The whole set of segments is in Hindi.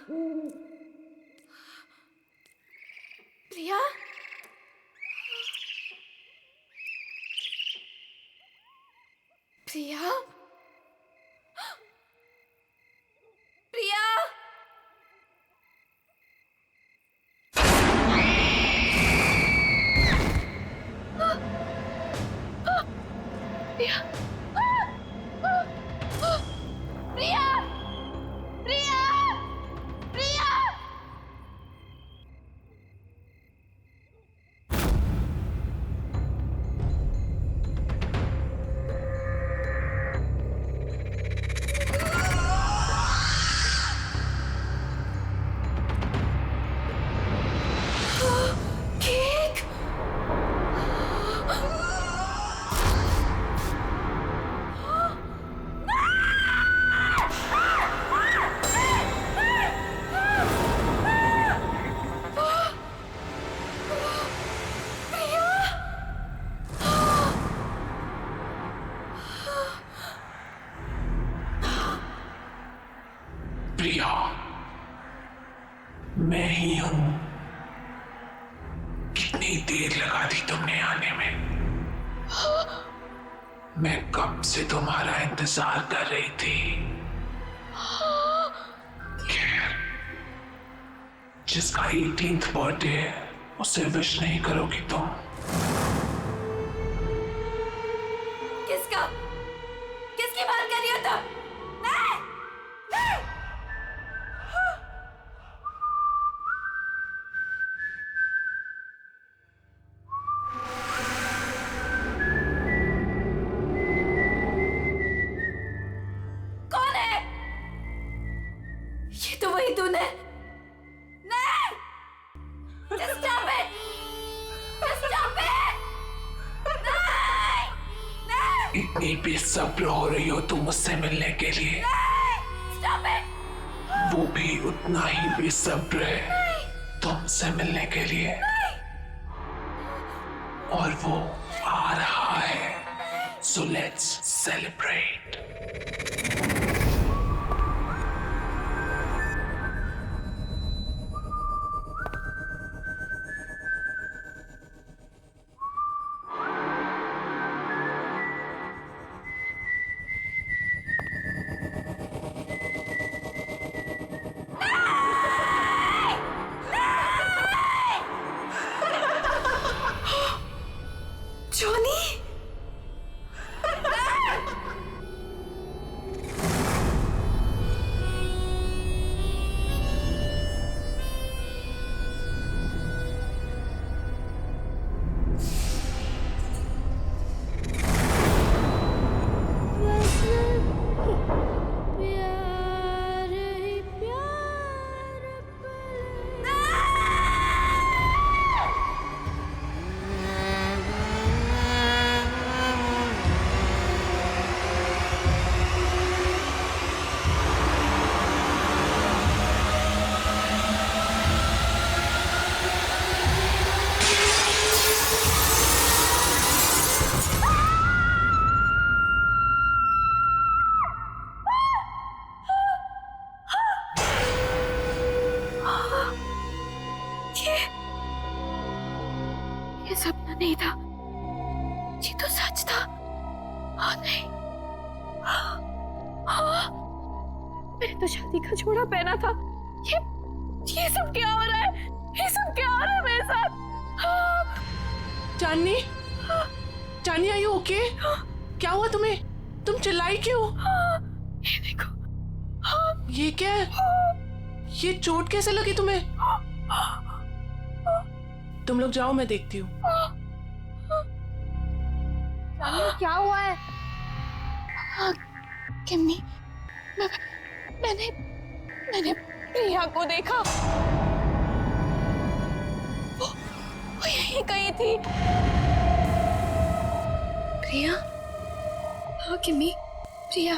प्रिया, प्रिया, प्रिया, प्रिया, प्रिया, प्रिया, प्रिया। केक। प्रिया, मैं ही हूं। कितनी देर लगा दी तुमने आने में? मैं कब से तुम्हारा इंतजार कर रही थी। खैर, जिसका 18th बर्थडे है उसे विश नहीं करोगी तुम। किसका? किसकी बात कर रही हो तुम? नहीं, नहीं। कौन है? ये तो वही तूने। नहीं! Just stop it! Just stop it! नहीं! नहीं! इतनी बेसब्र हो रही हो तुम मुझसे मिलने के लिए। नहीं! Stop it! वो भी उतना ही बेसब्र है तुमसे मिलने के लिए। और वो आ रहा है। So let's celebrate. जॉनी! ये सपना नहीं था, ये तो सच था। हाँ नहीं, मैंने तो शादी का जोड़ा पहना था। ये सब क्या हो रहा है? ये सब क्या हो रहा है मेरे साथ? चांदनी, चांदनी आर यू ओके? क्या हुआ तुम्हें? तुम चिल्लाई क्यों? ये देखो। ये क्या है? ये चोट कैसे लगी तुम्हें? तुम लोग जाओ, मैं देखती हूँ। क्या हुआ है? किम्मी, मैंने प्रिया को देखा। वो यहीं कहीं थी। प्रिया? हाँ किम्मी, प्रिया।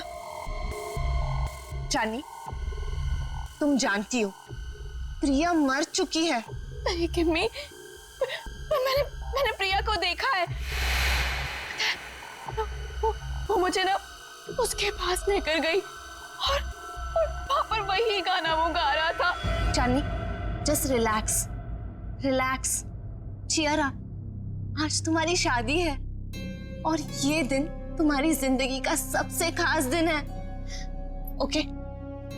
चांदनी, तुम जानती हो प्रिया मर चुकी है। नहीं किम्मी, मैंने प्रिया को देखा है। वो मुझे ना उसके पास लेकर गई और वहां पर वही गाना वो गा रहा था। Chandni, just relax, relax, cheer up. आज तुम्हारी शादी है और ये दिन तुम्हारी जिंदगी का सबसे खास दिन है। ओके,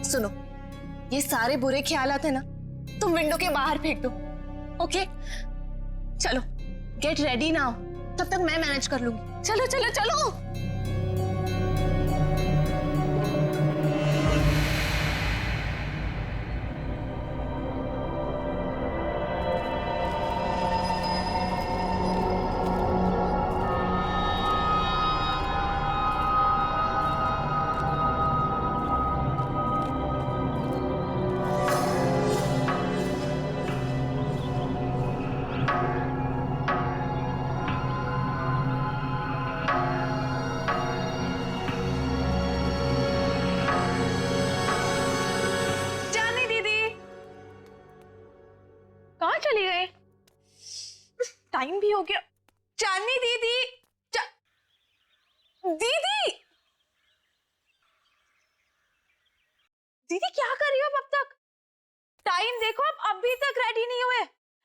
सुनो, ये सारे बुरे ख्यालात है ना, तुम विंडो के बाहर फेंक दो। ओके, चलो गेट रेडी नाउ, तब तक मैं मैनेज कर लूंगी। चलो चलो चलो। कहाँ चली गई? टाइम भी हो गया। चांदनी दीदी, दीदी, दीदी क्या कर रही हो अब तक? टाइम देखो, अब अभी तक रेडी नहीं हुए।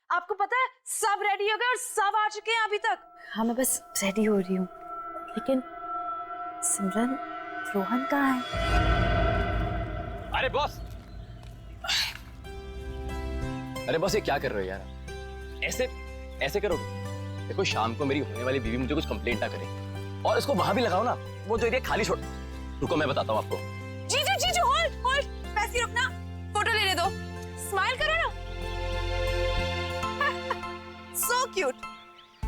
आपको पता है सब रेडी हो गए और सब आ चुके हैं अभी तक। हाँ, मैं बस रेडी हो रही हूँ, लेकिन सिमरन, रोहन कहाँ है? अरे बॉस, अरे बॉस, ये क्या कर रहे हो यार? ऐसे ऐसे करोगे? देखो, शाम को मेरी होने वाली बीवी मुझे कुछ कंप्लेंट ना करे, और इसको वहां भी लगाओ ना, वो जो एरिया खाली छोड़। रुको, मैं बताता हूँ आपको। जीजू, जीजू, होल्ड होल्ड, वैसे ही रुकना, फोटो लेने दो, स्माइल करो ना। So cute.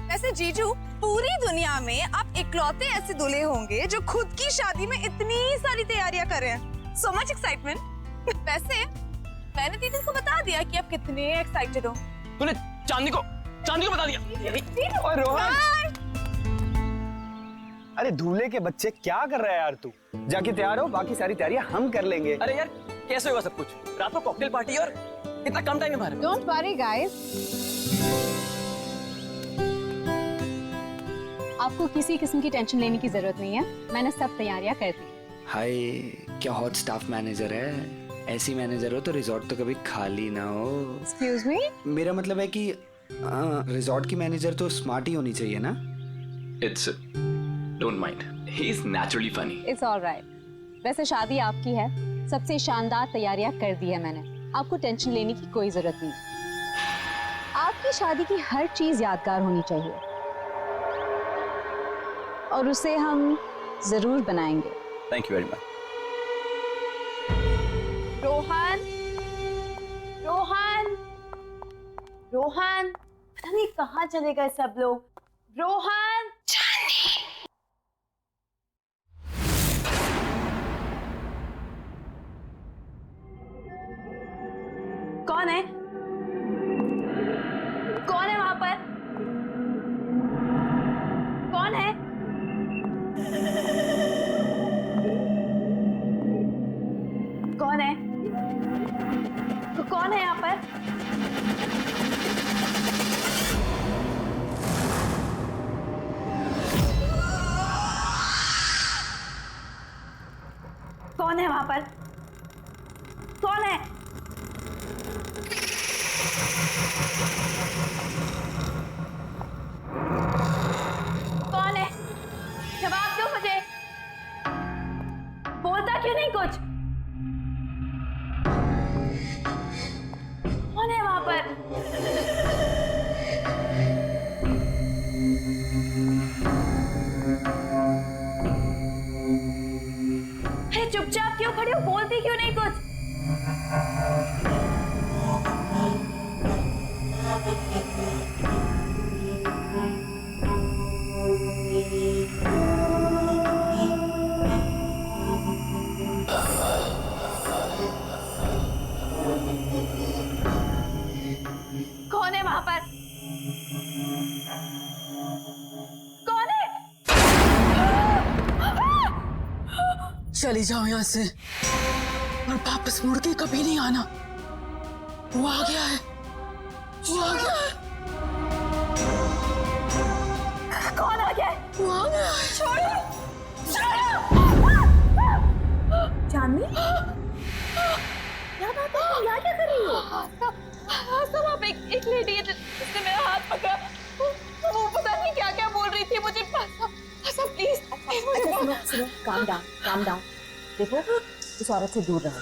वैसे जीजू, पूरी दुनिया में आप इकलौते ऐसे दूल्हे होंगे जो खुद की शादी में इतनी सारी तैयारियां कर रहे हैं। So much excitement. वैसे मैंने दीदी को बता दिया कि आप कितने एक्साइटेड हो। तूने चांदनी को बता दिया? और रोहन, अरे दूल्हे के बच्चे, क्या कर रहा है यार तू? जाके तैयार हो, बाकी सारी तैयारियां हम कर लेंगे। अरे यार, कैसे होगा सब कुछ? रात को कॉकटेल पार्टी और इतना कम टाइम में बाहर। डोंट वरी गाइस, आपको किसी किस्म की टेंशन लेने की जरूरत नहीं है। मैंने सब तैयारियां कर दी। हाय, क्या हॉट स्टाफ मैनेजर है। ऐसी मैनेजर हो तो रिजॉर्ट तो कभी खाली ना हो। एक्सक्यूज मी, मेरा मतलब है कि रिजॉर्ट की मैनेजर तो स्मार्ट ही होनी चाहिए ना। It's don't mind. He's naturally funny. It's alright. वैसे शादी आपकी है, सबसे शानदार तैयारियां कर दी है मैंने। आपको टेंशन लेने की कोई जरूरत नहीं। आपकी शादी की हर चीज यादगार होनी चाहिए, और उसे हम जरूर बनाएंगे। Thank you very much. Rohan, Rohan, Rohan, पता नहीं कहाँ चले गए सब लोग। रोहन, कौन है? कौन है वहां पर? कौन है? कौन है? तो कौन है यहाँ पर? कौन है वहां पर? कौन है? कौन है? जवाब दो मुझे। बोलता क्यों नहीं कुछ? कौन है वहां पर? अरे चुपचाप क्यों खड़ी हो? बोलती क्यों नहीं कुछ? कौन है वहां पर? कौन है? चली जाओ यहाँ से और वापस मुड़ के कभी नहीं आना। वो आ गया है, वो आ गया है, कौन आ गया है? वो आ गया है। छोड़ो, छोड़ो। चांदनी, लेडी है जिसने मेरा हाथ पकड़ा, वो पता नहीं क्या क्या बोल रही थी मुझे। आशा प्लीज मुझे सुनो, काम डाउन। देखो, उस औरत से दूर रहो।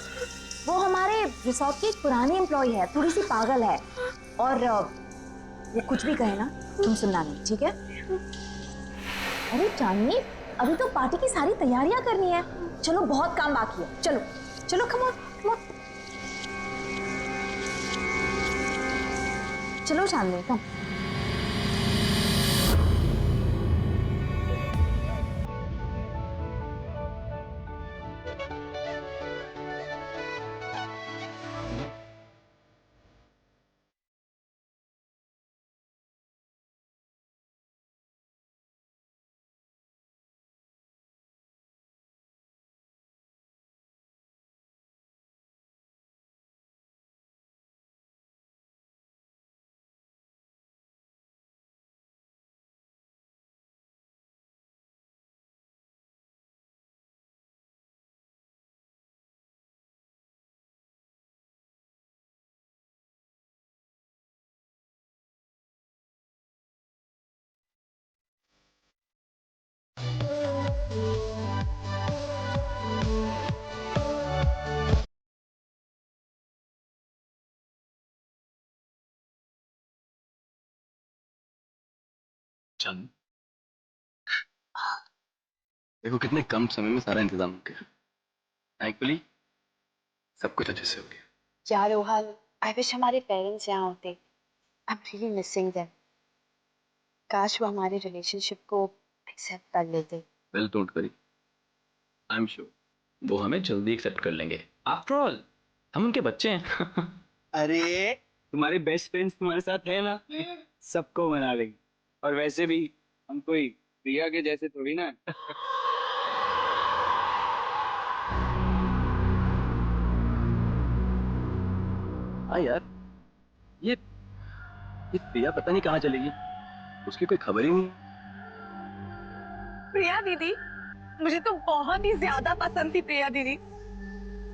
वो हमारे रिसोर्ट की एक पुरानी एम्प्लॉय है, थोड़ी सी पागल है, और वो कुछ भी कहे ना तुम सुनना नहीं, ठीक है? अरे चांदनी, अभी तो पार्टी की सारी तैयारियां करनी है। चलो, बहुत काम बाकी है। चलो चलो, कम ऑन। चलो चांदनी, कम। चल, देखो कितने कम समय में सारा इंतजाम हो गया। थैंकफुली सब कुछ अच्छे से हो गया। यार रोहन, आई विश हमारे पेरेंट्स यहाँ होते। I am really missing them. काश वो हमारे रिलेशनशिप को एक्सेप्ट कर लेते। Well, don't worry, I am sure वो हमें जल्दी एक्सेप्ट कर लेंगे। आफ्टर ऑल हम उनके बच्चे हैं। अरे तुम्हारे बेस्ट फ्रेंड्स तुम्हारे साथ है ना, सबको मना लेंगे। और वैसे भी हम कोई प्रिया के जैसे थोड़ी ना। हाँ यार, ये प्रिया पता नहीं कहाँ चलेगी, उसकी कोई खबर ही नहीं। प्रिया दीदी, मुझे तो बहुत ही ज्यादा पसंद थी प्रिया दीदी।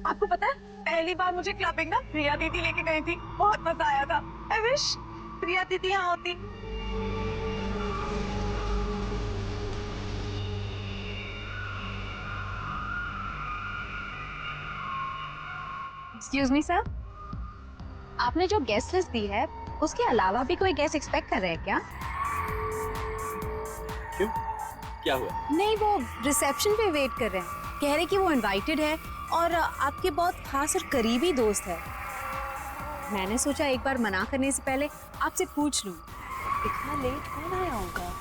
आपको पता है, पहली बार मुझे क्लबिंग ना प्रिया दीदी लेके गई थी, बहुत मजा आया था। आई विश प्रिया दीदी यहाँ होती। एक्सक्यूज मी सर, आपने जो गेस्ट लिस्ट दी है उसके अलावा भी कोई गेस्ट एक्सपेक्ट कर रहे हैं क्या? क्यों, क्या हुआ? नहीं, वो रिसेप्शन पे वेट कर रहे हैं। कह रहे कि वो इनवाइटेड है और आपके बहुत खास और करीबी दोस्त है। मैंने सोचा एक बार मना करने से पहले आपसे पूछ लूं। इतना लेट कौन आया होगा?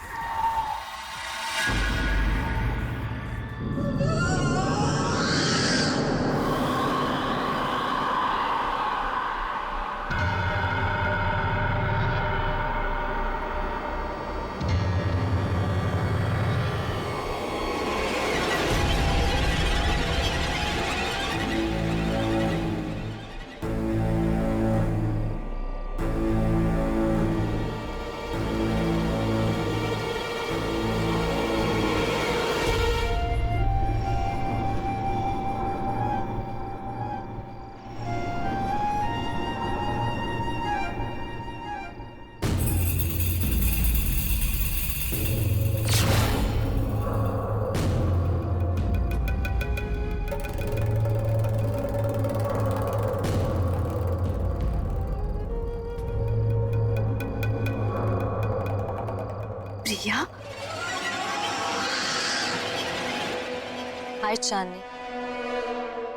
प्रिया? हाय चांदनी,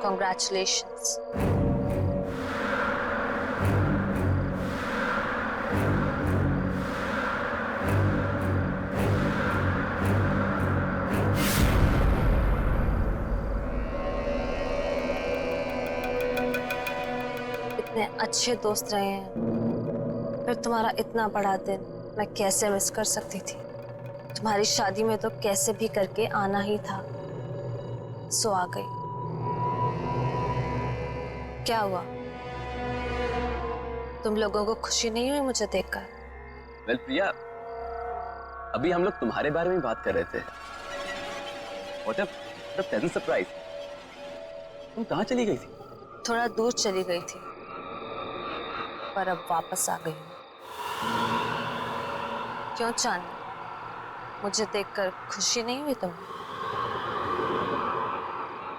कॉन्ग्रेचुलेशंस। इतने अच्छे दोस्त रहे हैं, फिर तुम्हारा इतना बड़ा दिन मैं कैसे मिस कर सकती थी। तुम्हारी शादी में तो कैसे भी करके आना ही था, सो आ गई। क्या हुआ, तुम लोगों को खुशी नहीं हुई मुझे देखकर? वेल प्रिया, अभी हम लोग तुम्हारे बारे में बात कर रहे थे। What a pleasant surprise। तुम कहाँ चली गई थी? थोड़ा दूर चली गई थी, पर अब वापस आ गई हूँ। क्यों चांदनी, मुझे देखकर खुशी नहीं हुई तुम्हें?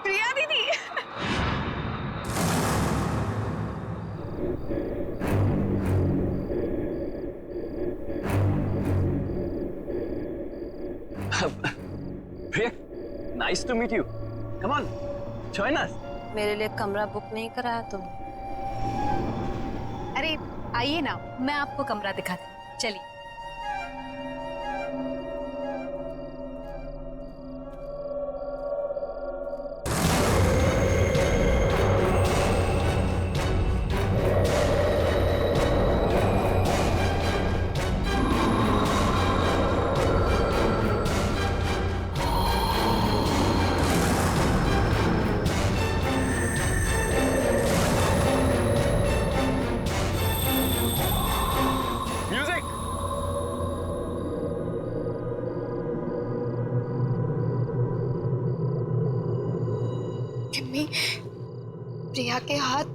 प्रिया दीदी। Priya, nice to meet you. Come on, join us. मेरे लिए कमरा बुक नहीं कराया तुमने? अरे आइए ना, मैं आपको कमरा दिखाती हूँ, चलिए। म्यूजिक। मम्मी, प्रिया के हाथ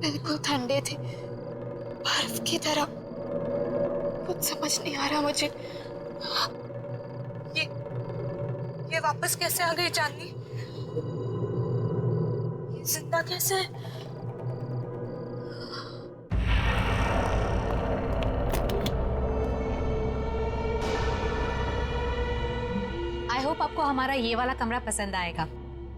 बिल्कुल ठंडे थे, बर्फ की तरह। कुछ समझ नहीं आ रहा मुझे। ये वापस कैसे आ गई चांदनी? ये जिंदा कैसे है? आई होप आपको हमारा ये वाला कमरा पसंद आएगा।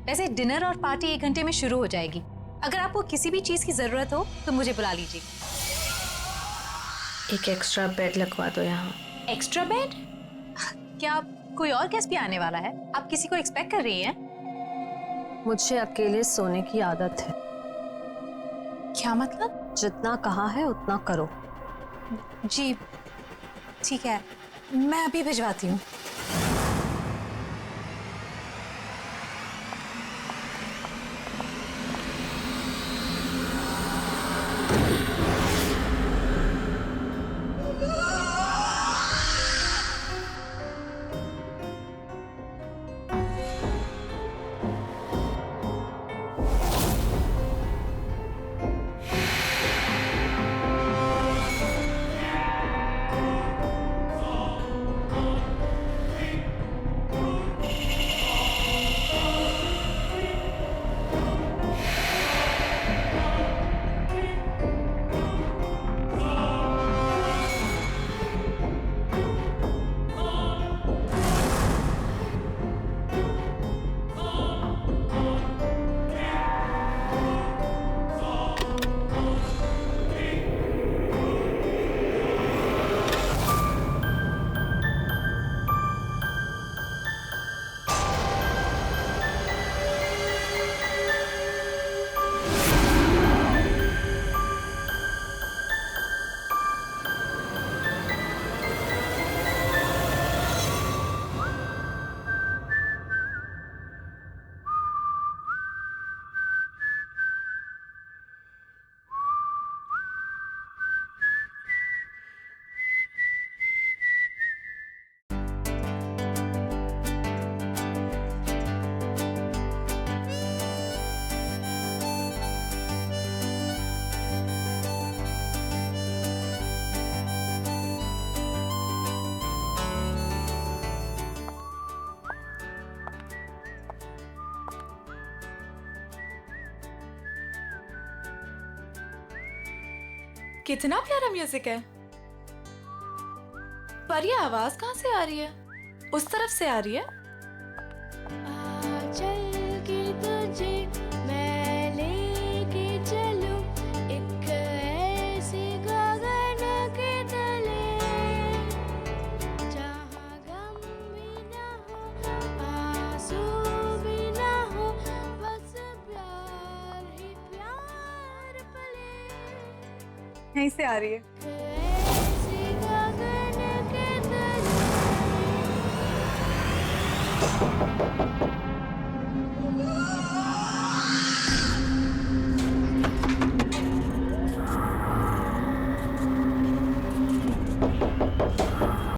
वैसे डिनर और पार्टी 1 घंटे में शुरू हो जाएगी। अगर आपको किसी भी चीज की जरूरत हो तो मुझे बुला लीजिए। एक एक्स्ट्रा बेड लगवा दो यहाँ। Extra bed? क्या कोई और गेस्ट भी आने वाला है? आप किसी को एक्सपेक्ट कर रही हैं? मुझे अकेले सोने की आदत है। क्या मतलब? जितना कहा है उतना करो। जी ठीक है, मैं अभी भिजवाती हूँ। कितना प्यारा म्यूजिक है। पर ये आवाज कहाँ से आ रही है? उस तरफ से आ रही है। यहीं से आ रही है।